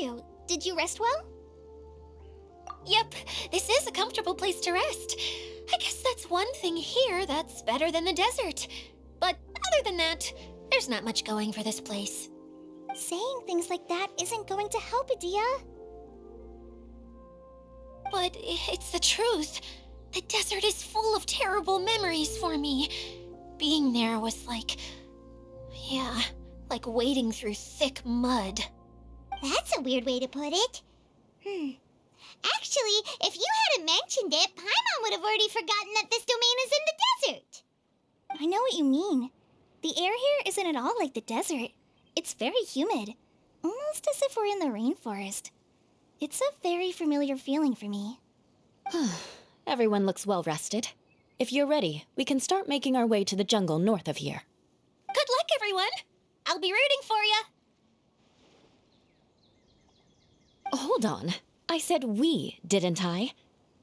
you? Did you rest well? Yep, this is a comfortable place to rest. I guess that's one thing here that's better than the desert. But other than that, there's not much going for this place. Saying things like that isn't going to help, Adia. But it's the truth. The desert is full of terrible memories for me. Being there was like wading through thick mud. That's a weird way to put it. Actually, if you hadn't mentioned it, Paimon would have already forgotten that this domain is in the desert. I know what you mean. The air here isn't at all like the desert. It's very humid, almost as if we're in the rainforest. It's a very familiar feeling for me. Everyone looks well rested. If you're ready, we can start making our way to the jungle north of here. Good luck, everyone! I'll be rooting for ya! Hold on. I said we, didn't I?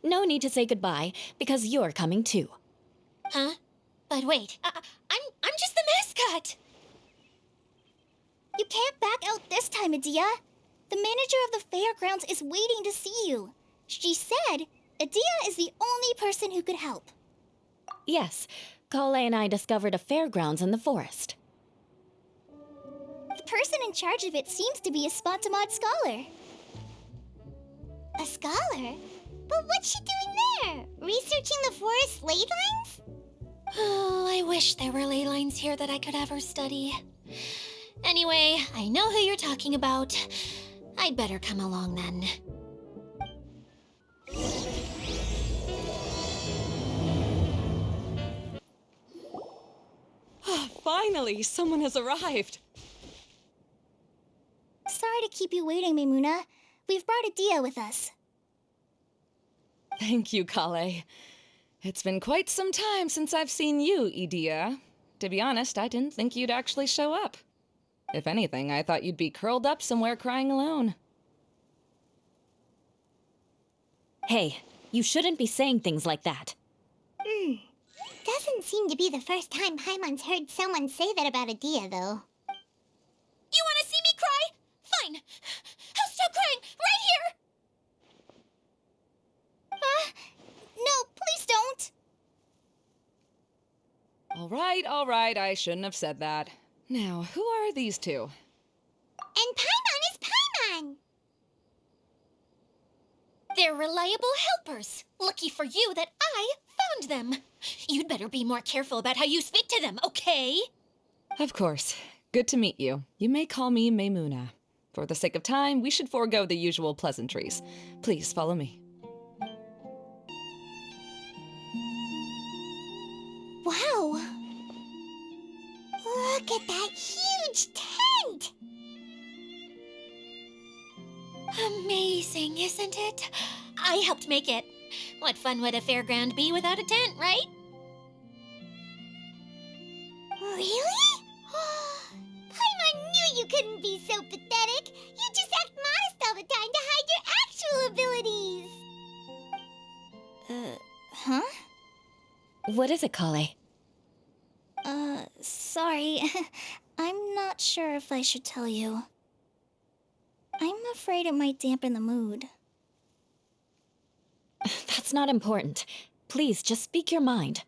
No need to say goodbye, because you're coming too. Huh? But wait, I'm just the mascot! You can't back out this time, Adia. The manager of the fairgrounds is waiting to see you. She said Adia is the only person who could help. Yes, Kale and I discovered a fairgrounds in the forest. The person in charge of it seems to be a Spontamod scholar. A scholar? But what's she doing there? Researching the forest ley lines? Oh, I wish there were ley lines here that I could ever study. Anyway, I know who you're talking about. I'd better come along then. Finally, someone has arrived. Sorry to keep you waiting, Maimuna. We've brought Adia with us. Thank you, Kale. It's been quite some time since I've seen you, Idia. To be honest, I didn't think you'd actually show up. If anything, I thought you'd be curled up somewhere crying alone. Hey, you shouldn't be saying things like that. Doesn't seem to be the first time Paimon's heard someone say that about Adia, though. You want to see me cry? Fine. I'll stop crying right here! No, please don't! All right, I shouldn't have said that. Now, who are these two? And Paimon is Paimon! They're reliable helpers. Lucky for you that I found them. You'd better be more careful about how you speak to them, okay? Of course. Good to meet you. You may call me Maimuna. For the sake of time, we should forego the usual pleasantries. Please follow me. Wow! Look at that huge tent! Amazing, isn't it? I helped make it. What fun would a fairground be without a tent, right? Really? Paimon knew you couldn't be so pathetic. You just act modest all the time to hide your actual abilities. Huh? What is it, Kale? Sorry. I'm not sure if I should tell you. I'm afraid it might dampen the mood. That's not important. Please, just speak your mind.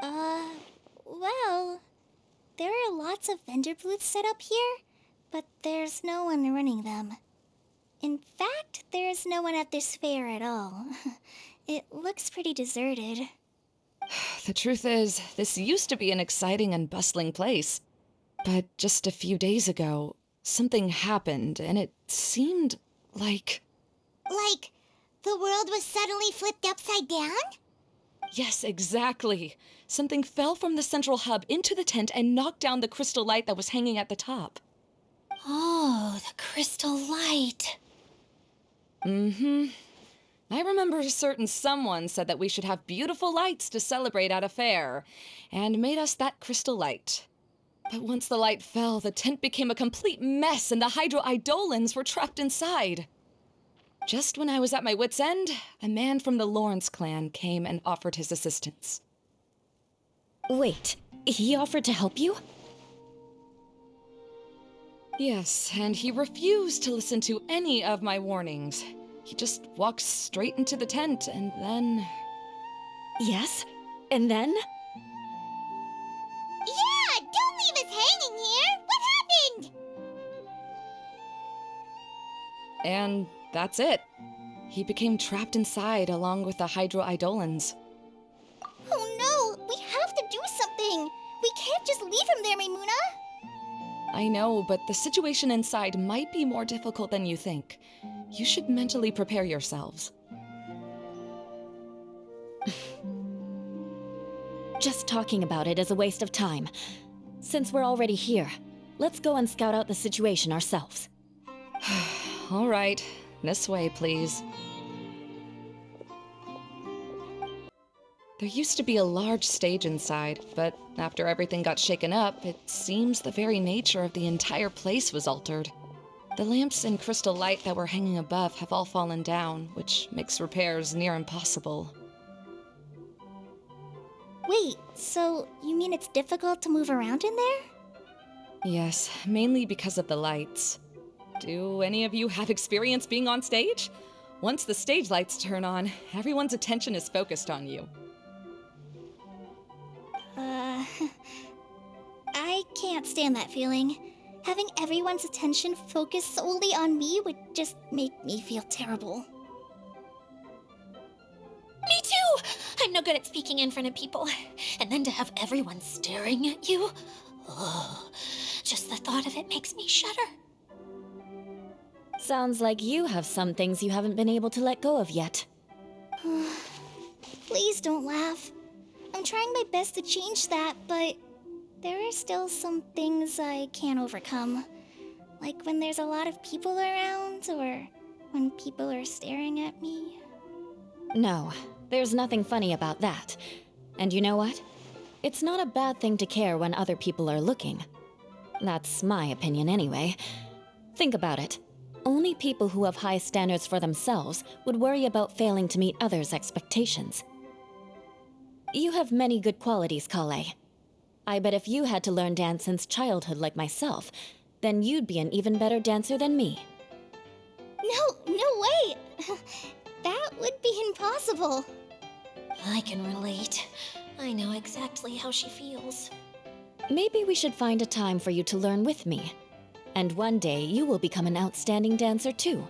Well, there are lots of vendor booths set up here, but there's no one running them. In fact, there's no one at this fair at all. It looks pretty deserted. The truth is, this used to be an exciting and bustling place. But just a few days ago, something happened, and it seemed like... Like, the world was suddenly flipped upside down? Yes, exactly. Something fell from the central hub into the tent and knocked down the crystal light that was hanging at the top. Oh, the crystal light. Mm-hmm. I remember a certain someone said that we should have beautiful lights to celebrate at a fair, and made us that crystal light. But once the light fell, the tent became a complete mess and the Hydro-Eidolons were trapped inside. Just when I was at my wit's end, a man from the Lawrence clan came and offered his assistance. Wait, he offered to help you? Yes, and he refused to listen to any of my warnings. He just walked straight into the tent, and then... Yes? And then? Yeah, don't leave us hanging here! What happened? And that's it. He became trapped inside along with the Hydro-Eidolons. Oh no, we have to do something! We can't just leave him there, Maimuna! I know, but the situation inside might be more difficult than you think. You should mentally prepare yourselves. Just talking about it is a waste of time. Since we're already here, let's go and scout out the situation ourselves. All right, this way, please. There used to be a large stage inside, but after everything got shaken up, it seems the very nature of the entire place was altered. The lamps and crystal light that were hanging above have all fallen down, which makes repairs near impossible. Wait, so you mean it's difficult to move around in there? Yes, mainly because of the lights. Do any of you have experience being on stage? Once the stage lights turn on, everyone's attention is focused on you. I can't stand that feeling. Having everyone's attention focused solely on me would just make me feel terrible. Me too! I'm no good at speaking in front of people. And then to have everyone staring at you. Oh, just the thought of it makes me shudder. Sounds like you have some things you haven't been able to let go of yet. Please don't laugh. I'm trying my best to change that, but there are still some things I can't overcome. Like when there's a lot of people around, or when people are staring at me. No, there's nothing funny about that. And you know what? It's not a bad thing to care when other people are looking. That's my opinion anyway. Think about it. Only people who have high standards for themselves would worry about failing to meet others' expectations. You have many good qualities, Kale. I bet if you had to learn dance since childhood like myself, then you'd be an even better dancer than me. No way! That would be impossible. I can relate. I know exactly how she feels. Maybe we should find a time for you to learn with me. And one day you will become an outstanding dancer too.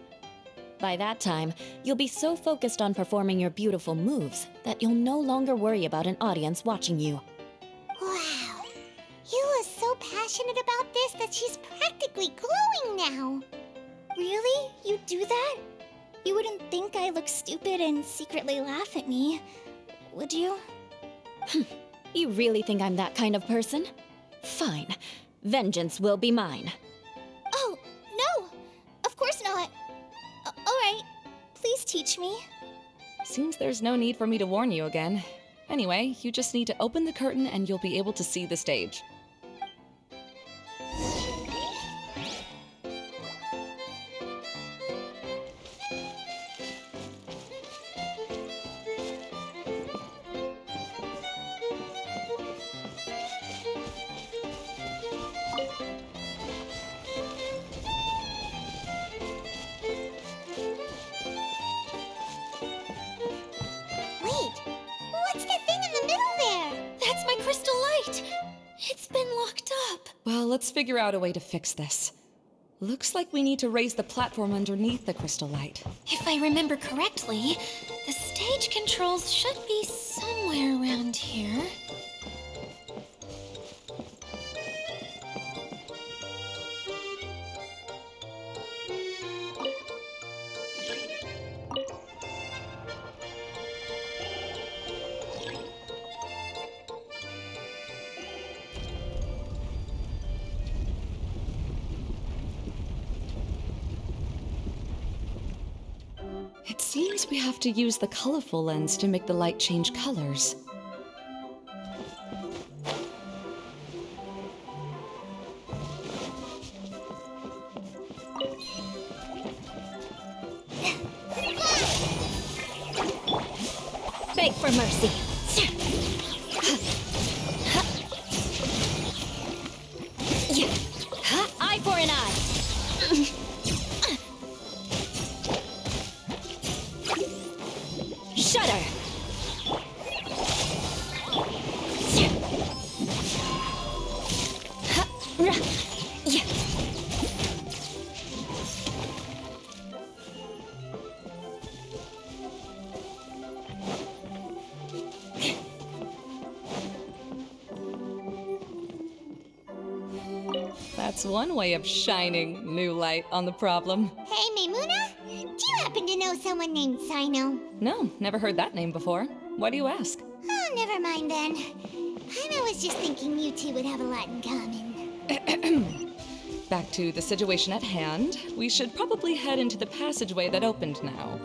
By that time, you'll be so focused on performing your beautiful moves that you'll no longer worry about an audience watching you. Wow. You are so passionate about this that she's practically glowing now. Really? You do that? You wouldn't think I look stupid and secretly laugh at me, would you? You really think I'm that kind of person? Fine. Vengeance will be mine. Oh, no! Of course not. Alright, please teach me. Seems there's no need for me to warn you again. Anyway, you just need to open the curtain and you'll be able to see the stage. Well, let's figure out a way to fix this. Looks like we need to raise the platform underneath the crystal light. If I remember correctly, the stage controls should be somewhere around here. It seems we have to use the colorful lens to make the light change colors. Beg for mercy. Eye for an eye. Shudder! That's one way of shining new light on the problem. Hey, Maimuna, do you happen to know someone named Xeno? No, never heard that name before. Why do you ask? Oh, never mind then. Paimon was just thinking you two would have a lot in common. Back to the situation at hand. We should probably head into the passageway that opened now.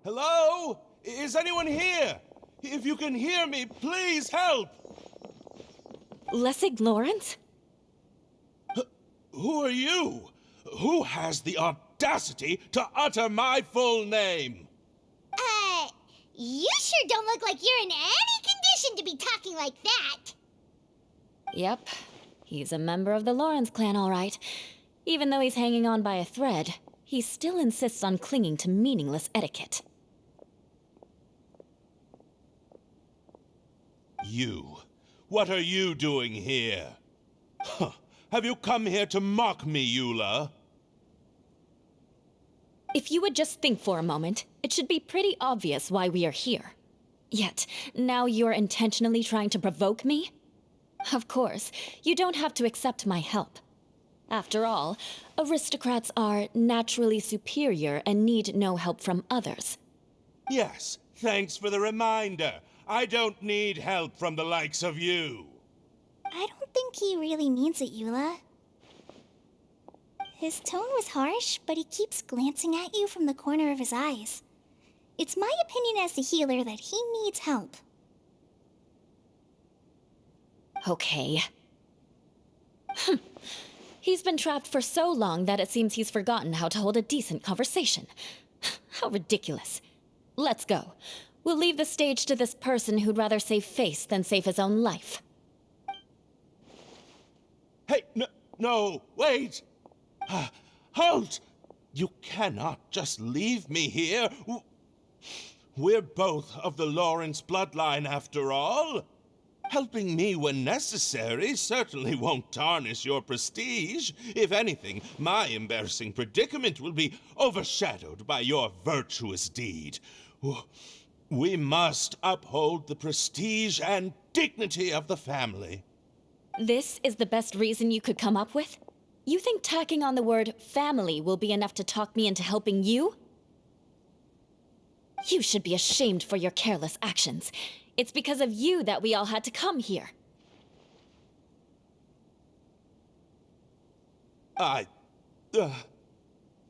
Hello? Is anyone here? If you can hear me, please help! Lessig Lawrence? Who are you? Who has the audacity to utter my full name? You sure don't look like you're in any condition to be talking like that. Yep. He's a member of the Lawrence clan, all right. Even though he's hanging on by a thread, he still insists on clinging to meaningless etiquette. You. What are you doing here? Huh. Have you come here to mock me, Eula? If you would just think for a moment, it should be pretty obvious why we are here. Yet, now you're intentionally trying to provoke me? Of course, you don't have to accept my help. After all, aristocrats are naturally superior and need no help from others. Yes, thanks for the reminder. I don't need help from the likes of you. I don't think he really means it, Eula. His tone was harsh, but he keeps glancing at you from the corner of his eyes. It's my opinion as the healer that he needs help. Okay. He's been trapped for so long that it seems he's forgotten how to hold a decent conversation. How ridiculous. Let's go. We'll leave the stage to this person who'd rather save face than save his own life. Hey, no, wait! Halt! You cannot just leave me here. We're both of the Lawrence bloodline, after all. Helping me when necessary certainly won't tarnish your prestige. If anything, my embarrassing predicament will be overshadowed by your virtuous deed. We must uphold the prestige and dignity of the family. This is the best reason you could come up with? You think tacking on the word family will be enough to talk me into helping you? You should be ashamed for your careless actions. It's because of you that we all had to come here.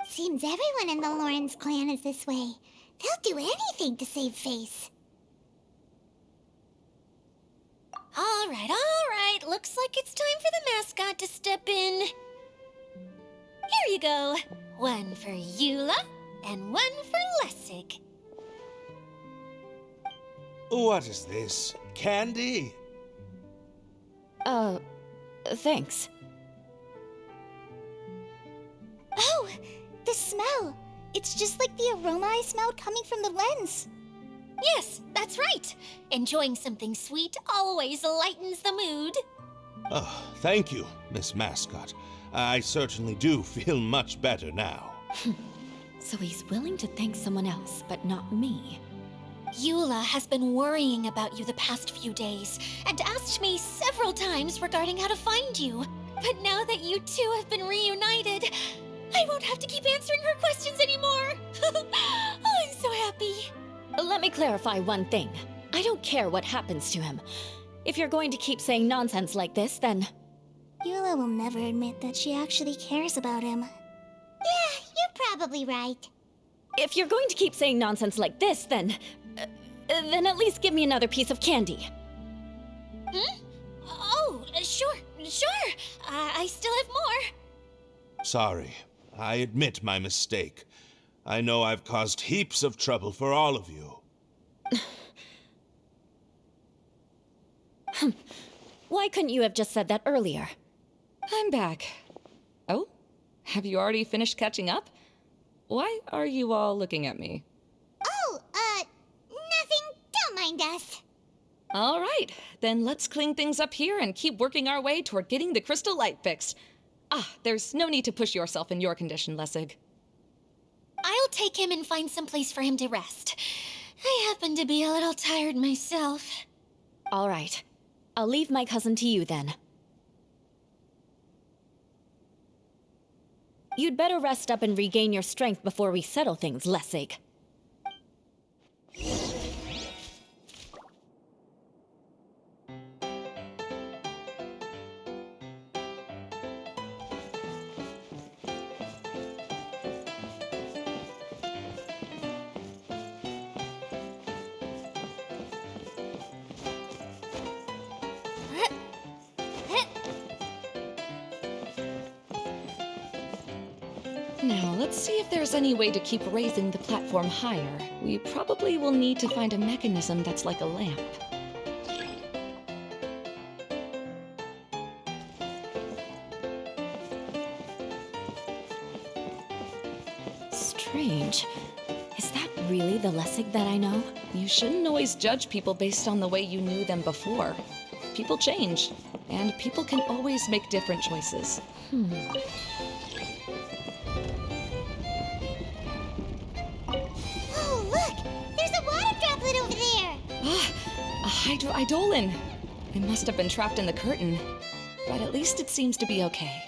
Seems everyone in the Lawrence clan is this way. They'll do anything to save face. All right. Looks like it's time for the mascot to step in. Here you go. One for Eula, and one for Lessig. What is this? Candy? Thanks. Oh, the smell. It's just like the aroma I smelled coming from the lens. Yes, that's right. Enjoying something sweet always lightens the mood. Oh, thank you, Miss Mascot. I certainly do feel much better now. So he's willing to thank someone else, but not me. Eula has been worrying about you the past few days and asked me several times regarding how to find you. But now that you two have been reunited, I won't have to keep answering her questions anymore. Oh, I'm so happy. Let me clarify one thing. I don't care what happens to him. If you're going to keep saying nonsense like this, then... Eula will never admit that she actually cares about him. Yeah, you're probably right. If you're going to keep saying nonsense like this, then at least give me another piece of candy. Oh, sure. I still have more. Sorry. I admit my mistake. I know I've caused heaps of trouble for all of you. Why couldn't you have just said that earlier? I'm back. Oh, have you already finished catching up? Why are you all looking at me? Oh, nothing. Don't mind us. All right, then let's clean things up here and keep working our way toward getting the crystal light fixed. Ah, there's no need to push yourself in your condition, Lessig. I'll take him and find some place for him to rest. I happen to be a little tired myself. All right. I'll leave my cousin to you then. You'd better rest up and regain your strength before we settle things, Lessig. Now, let's see if there's any way to keep raising the platform higher. We probably will need to find a mechanism that's like a lamp. Strange. Is that really the Lessig that I know? You shouldn't always judge people based on the way you knew them before. People change, and people can always make different choices. Oh, look! There's a water droplet over there! Ah, a hydroidolin! It must have been trapped in the curtain, but at least it seems to be okay.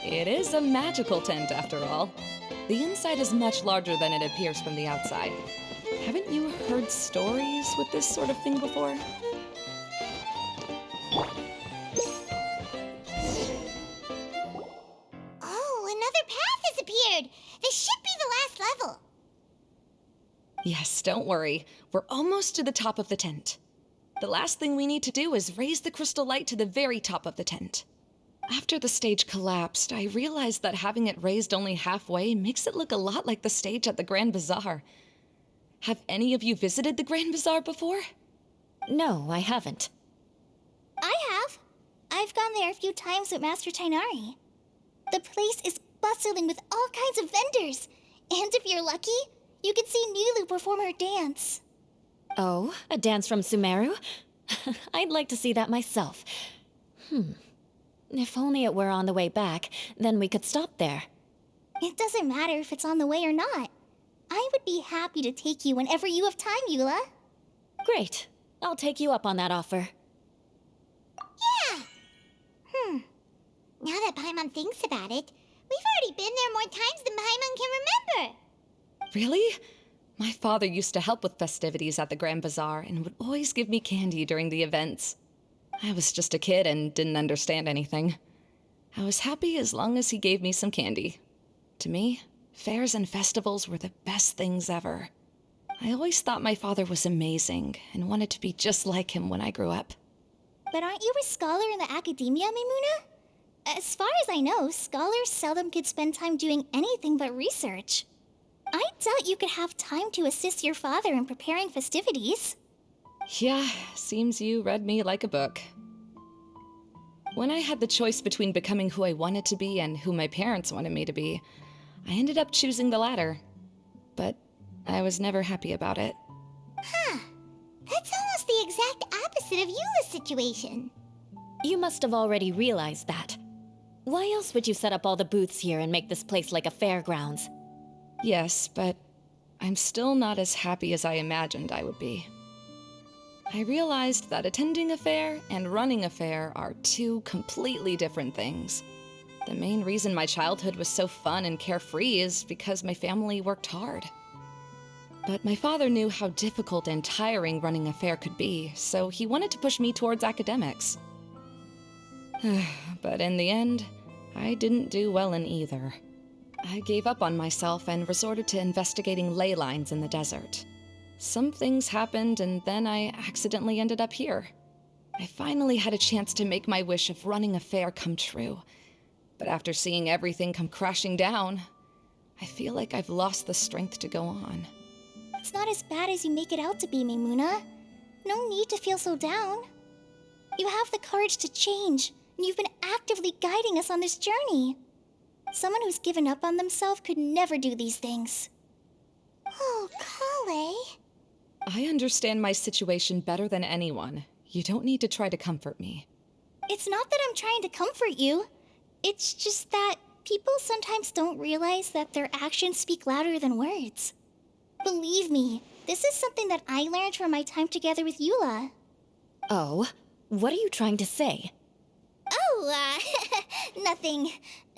It is a magical tent, after all. The inside is much larger than it appears from the outside. Haven't you heard stories with this sort of thing before? Oh, another path has appeared! This should be the last level. Yes, don't worry. We're almost to the top of the tent. The last thing we need to do is raise the crystal light to the very top of the tent. After the stage collapsed, I realized that having it raised only halfway makes it look a lot like the stage at the Grand Bazaar. Have any of you visited the Grand Bazaar before? No, I haven't. I have. I've gone there a few times with Master Tainari. The place is bustling with all kinds of vendors. And if you're lucky, you can see Nilu perform her dance. Oh, a dance from Sumeru? I'd like to see that myself. If only it were on the way back, then we could stop there. It doesn't matter if it's on the way or not. I would be happy to take you whenever you have time, Eula. Great. I'll take you up on that offer. Yeah! Now that Paimon thinks about it, we've already been there more times than Paimon can remember. Really? My father used to help with festivities at the Grand Bazaar and would always give me candy during the events. I was just a kid and didn't understand anything. I was happy as long as he gave me some candy. To me, fairs and festivals were the best things ever. I always thought my father was amazing and wanted to be just like him when I grew up. But aren't you a scholar in the academia, Maimuna? As far as I know, scholars seldom could spend time doing anything but research. I doubt you could have time to assist your father in preparing festivities. Yeah, seems you read me like a book. When I had the choice between becoming who I wanted to be and who my parents wanted me to be, I ended up choosing the latter. But I was never happy about it. Huh. That's almost the exact opposite of Eula's situation. You must have already realized that. Why else would you set up all the booths here and make this place like a fairgrounds? Yes, but I'm still not as happy as I imagined I would be. I realized that attending a fair and running a fair are two completely different things. The main reason my childhood was so fun and carefree is because my family worked hard. But my father knew how difficult and tiring running a fair could be, so he wanted to push me towards academics. But in the end, I didn't do well in either. I gave up on myself and resorted to investigating ley lines in the desert. Some things happened, and then I accidentally ended up here. I finally had a chance to make my wish of running a fair come true. But after seeing everything come crashing down, I feel like I've lost the strength to go on. It's not as bad as you make it out to be, Maimuna. No need to feel so down. You have the courage to change, and you've been actively guiding us on this journey. Someone who's given up on themselves could never do these things. Oh, Kale. I understand my situation better than anyone. You don't need to try to comfort me. It's not that I'm trying to comfort you. It's just that people sometimes don't realize that their actions speak louder than words. Believe me, this is something that I learned from my time together with Eula. Oh? What are you trying to say? Oh, nothing.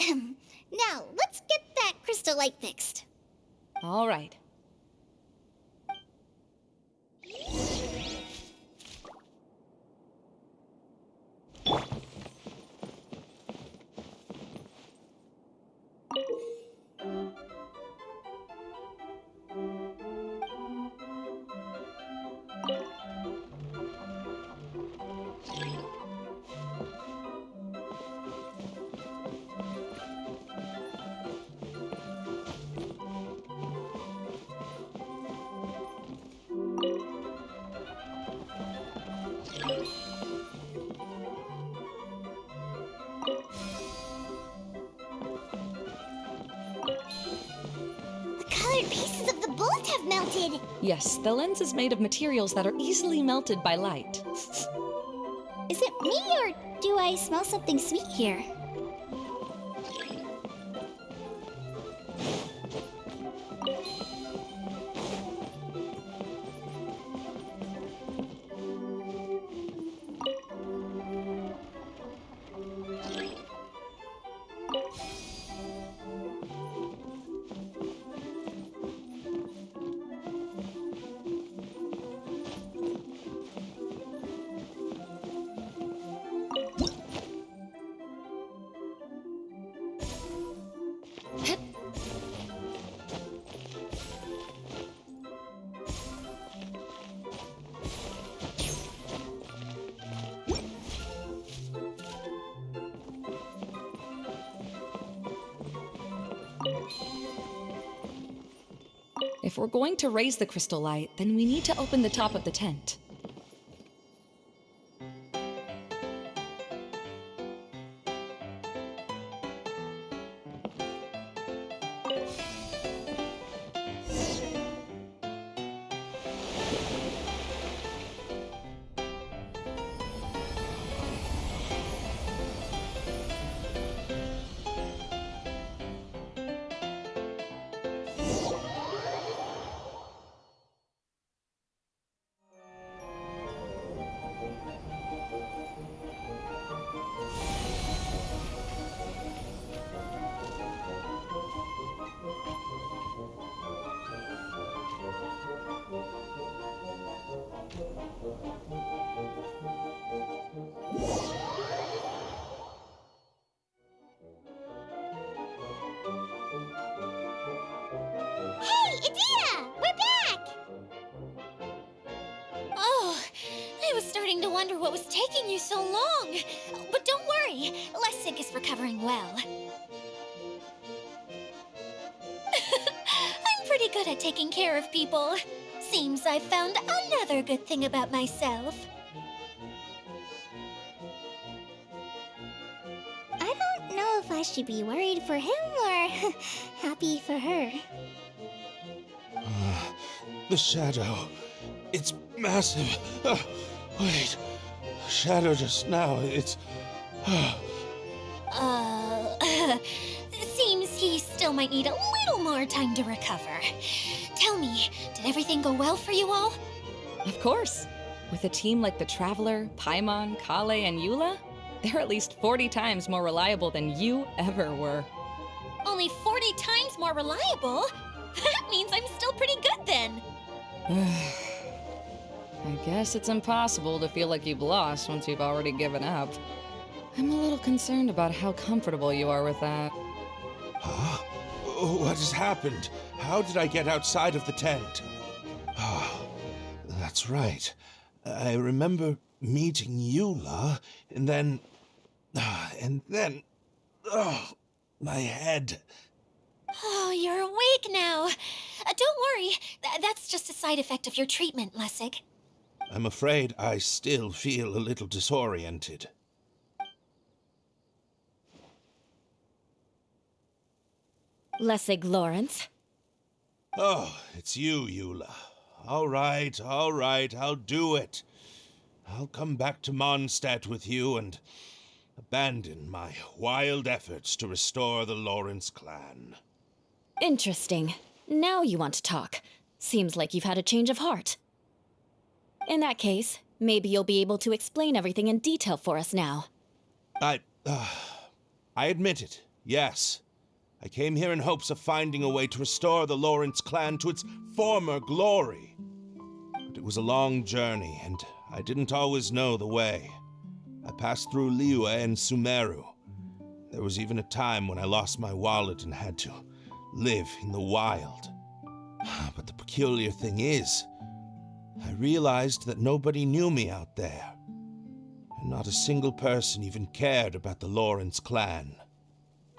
Now, let's get that crystal light fixed. All right. The colored pieces of the bolt have melted. Yes, the lens is made of materials that are easily melted by light. Is it me, or do I smell something sweet here? If we're going to raise the crystal light, then we need to open the top of the tent. Idea! We're back! Oh, I was starting to wonder what was taking you so long. But don't worry, Lessig is recovering well. I'm pretty good at taking care of people. Seems I've found another good thing about myself. I don't know if I should be worried for him or happy for her. The shadow. It's massive. Wait. Shadow just now. It's. Seems he still might need a little more time to recover. Tell me, did everything go well for you all? Of course. With a team like the Traveler, Paimon, Kale, and Eula, they're at least 40 times more reliable than you ever were. Only 40 times more reliable? That means I'm still pretty good then. I guess it's impossible to feel like you've lost once you've already given up. I'm a little concerned about how comfortable you are with that. Huh? What has happened? How did I get outside of the tent? That's right. I remember meeting Eula, and then... my head. Oh, you're awake now. Don't worry, that's just a side effect of your treatment, Lessig. I'm afraid I still feel a little disoriented. Lessig Lawrence. Oh, it's you, Eula. All right, I'll do it. I'll come back to Mondstadt with you and abandon my wild efforts to restore the Lawrence clan. Interesting. Now you want to talk. Seems like you've had a change of heart. In that case, maybe you'll be able to explain everything in detail for us now. I admit it, yes. I came here in hopes of finding a way to restore the Lawrence clan to its former glory. But it was a long journey, and I didn't always know the way. I passed through Liyue and Sumeru. There was even a time when I lost my wallet and had to live in the wild. But the peculiar thing is, I realized that nobody knew me out there. And not a single person even cared about the Lawrence clan.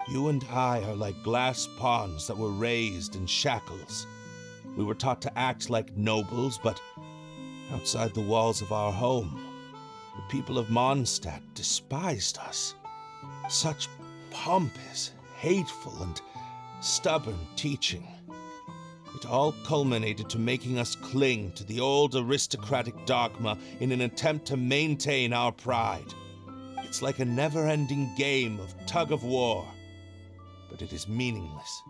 You and I are like glass pawns that were raised in shackles. We were taught to act like nobles, but outside the walls of our home, the people of Mondstadt despised us. Such pompous, hateful, and stubborn teaching. It all culminated to making us cling to the old aristocratic dogma in an attempt to maintain our pride. It's like a never-ending game of tug-of-war, but it is meaningless.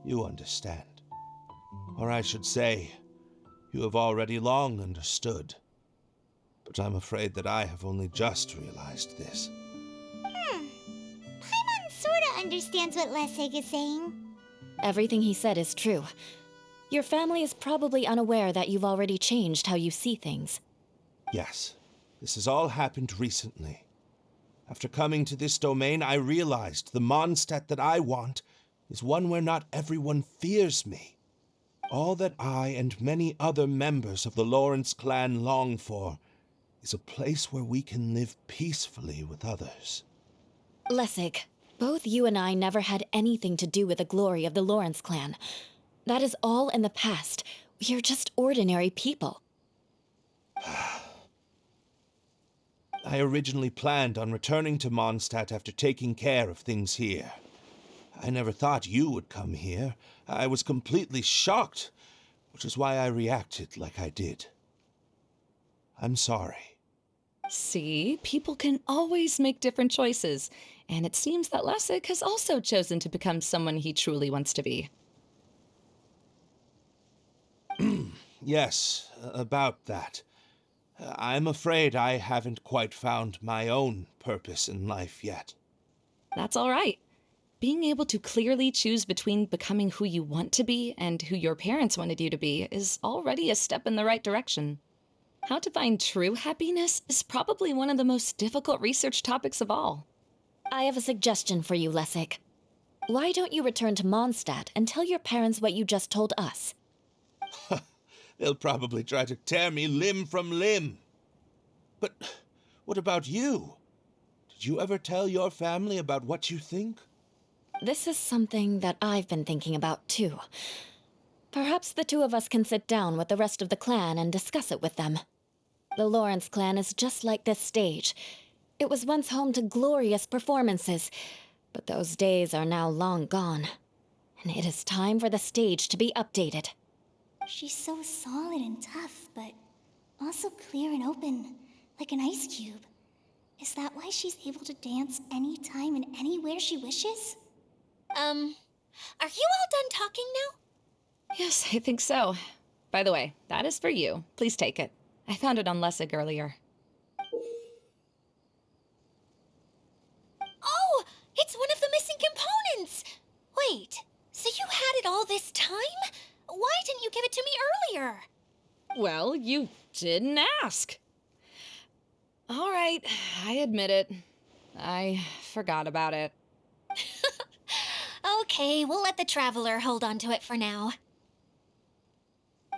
You understand. Or I should say, you have already long understood. But I'm afraid that I have only just realized this. Paimon sorta understands what Lessig is saying. Everything he said is true. Your family is probably unaware that you've already changed how you see things. Yes, this has all happened recently. After coming to this domain, I realized the Mondstadt that I want is one where not everyone fears me. All that I and many other members of the Lawrence clan long for is a place where we can live peacefully with others. Lessig, both you and I never had anything to do with the glory of the Lawrence clan. That is all in the past. We are just ordinary people. I originally planned on returning to Mondstadt after taking care of things here. I never thought you would come here. I was completely shocked, which is why I reacted like I did. I'm sorry. See, people can always make different choices, and it seems that Lessig has also chosen to become someone he truly wants to be. Yes, about that. I'm afraid I haven't quite found my own purpose in life yet. That's all right. Being able to clearly choose between becoming who you want to be and who your parents wanted you to be is already a step in the right direction. How to find true happiness is probably one of the most difficult research topics of all. I have a suggestion for you, Lessig. Why don't you return to Mondstadt and tell your parents what you just told us? They'll probably try to tear me limb from limb. But what about you? Did you ever tell your family about what you think? This is something that I've been thinking about, too. Perhaps the two of us can sit down with the rest of the clan and discuss it with them. The Lawrence clan is just like this stage. It was once home to glorious performances, but those days are now long gone. And it is time for the stage to be updated. She's so solid and tough, but also clear and open, like an ice cube. Is that why she's able to dance anytime and anywhere she wishes? Are you all done talking now? Yes, I think so. By the way, that is for you. Please take it. I found it on Lessig earlier. Oh, it's one of the missing components! Wait, so you had it all this time? Why didn't you give it to me earlier? Well, you didn't ask. All right, I admit it. I forgot about it. Okay, we'll let the Traveler hold on to it for now.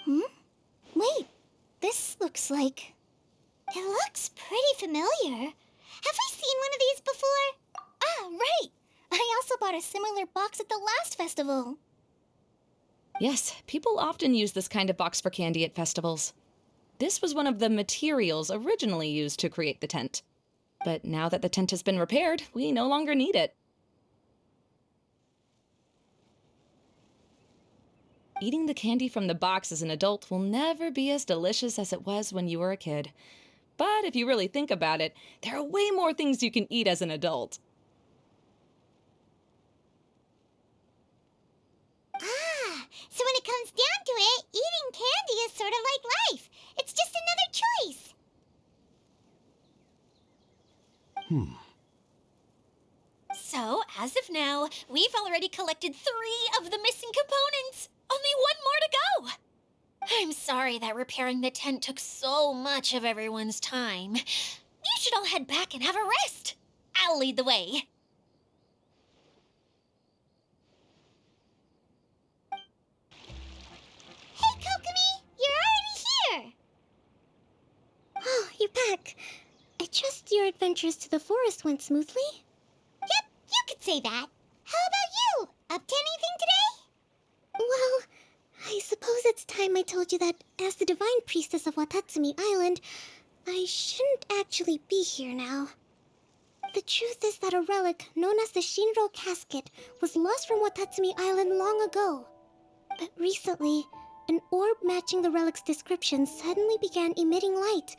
Wait, this looks like... It looks pretty familiar. Have we seen one of these before? Ah, right! I also bought a similar box at the last festival. Yes, people often use this kind of box for candy at festivals. This was one of the materials originally used to create the tent. But now that the tent has been repaired, we no longer need it. Eating the candy from the box as an adult will never be as delicious as it was when you were a kid. But if you really think about it, there are way more things you can eat as an adult. Ah, so when it comes down to it, eating candy is sort of like life. It's just another choice. So, as of now, we've already collected 3 of the missing components. Only 1 more to go. I'm sorry that repairing the tent took so much of everyone's time. You should all head back and have a rest. I'll lead the way. Hey, Kokomi, you're already here. Oh, you're back. I trust your adventures to the forest went smoothly? Yep, you could say that. How about you? Up to anything today? Well, I suppose it's time I told you that as the divine priestess of Watatsumi Island, I shouldn't actually be here now. The truth is that a relic known as the Shinro Casket was lost from Watatsumi Island long ago. But recently, an orb matching the relic's description suddenly began emitting light,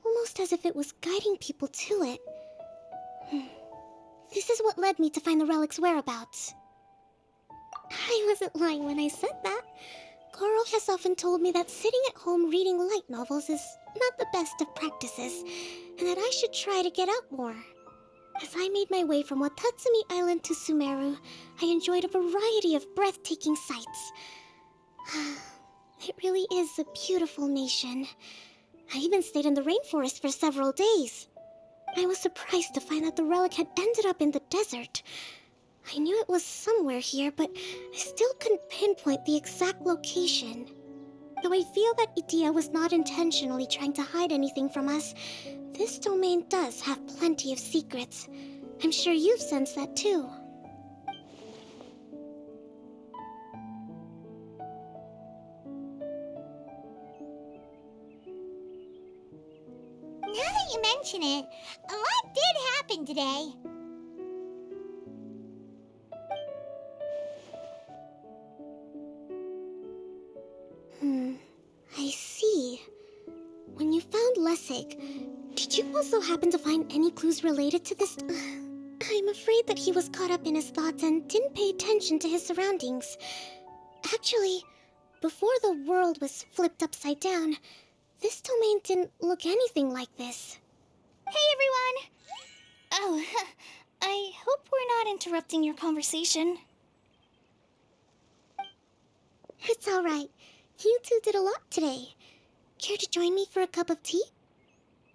almost as if it was guiding people to it. This is what led me to find the relic's whereabouts. I wasn't lying when I said that. Goro has often told me that sitting at home reading light novels is not the best of practices, and that I should try to get out more. As I made my way from Watatsumi Island to Sumeru, I enjoyed a variety of breathtaking sights. It really is a beautiful nation. I even stayed in the rainforest for several days. I was surprised to find that the relic had ended up in the desert. I knew it was somewhere here, but I still couldn't pinpoint the exact location. Though I feel that Idia was not intentionally trying to hide anything from us, this domain does have plenty of secrets. I'm sure you've sensed that too. Now that you mention it, a lot did happen today. I see. When you found Lessig, did you also happen to find any clues related to this? I'm afraid that he was caught up in his thoughts and didn't pay attention to his surroundings. Actually, before the world was flipped upside down, this domain didn't look anything like this. Hey, everyone! Oh, I hope we're not interrupting your conversation. It's all right. You two did a lot today. Care to join me for a cup of tea?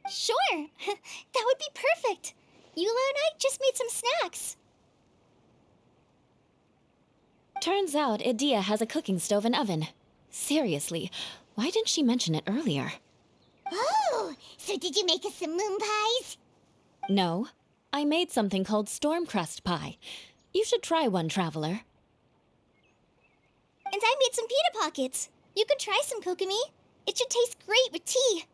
Sure! That would be perfect! Eula and I just made some snacks. Turns out Idia has a cooking stove and oven. Seriously, why didn't she mention it earlier? Oh, so did you make us some moon pies? No, I made something called stormcrust pie. You should try one, Traveler. And I made some pita pockets. You could try some, Kokomi. It should taste great with tea.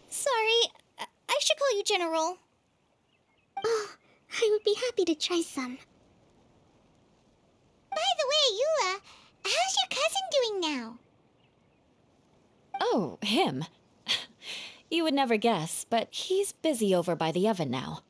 Sorry, I should call you General. Oh, I would be happy to try some. By the way, Eula, how's your cousin doing now? Oh, him. You would never guess, but he's busy over by the oven now.